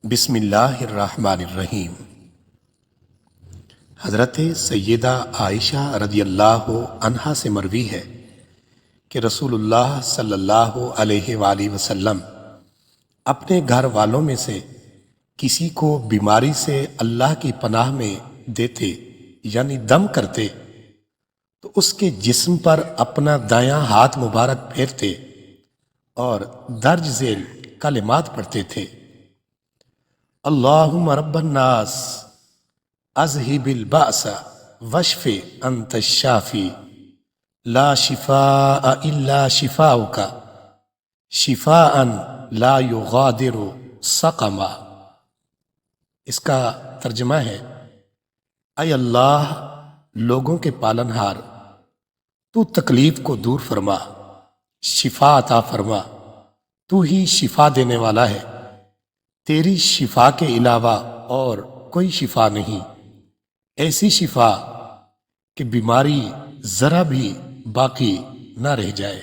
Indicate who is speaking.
Speaker 1: بسم اللہ الرحمن الرحیم۔ حضرت سیدہ عائشہ رضی اللہ عنہا سے مروی ہے کہ رسول اللہ صلی اللہ علیہ وآلہ وسلم اپنے گھر والوں میں سے کسی کو بیماری سے اللہ کی پناہ میں دیتے یعنی دم کرتے تو اس کے جسم پر اپنا دایاں ہاتھ مبارک پھیرتے اور درج ذیل کلمات پڑھتے تھے: اللہم رب الناس اذہب البأس واشف انت الشافی لا شفاء الا شفاؤک شفاء لا یغادر سقما۔ اس کا ترجمہ ہے: اے اللہ، لوگوں کے پالنہار، تو تکلیف کو دور فرما، شفا عطا فرما، تو ہی شفا دینے والا ہے، تیری شفا کے علاوہ اور کوئی شفا نہیں، ایسی شفا کہ بیماری ذرا بھی باقی نہ رہ جائے۔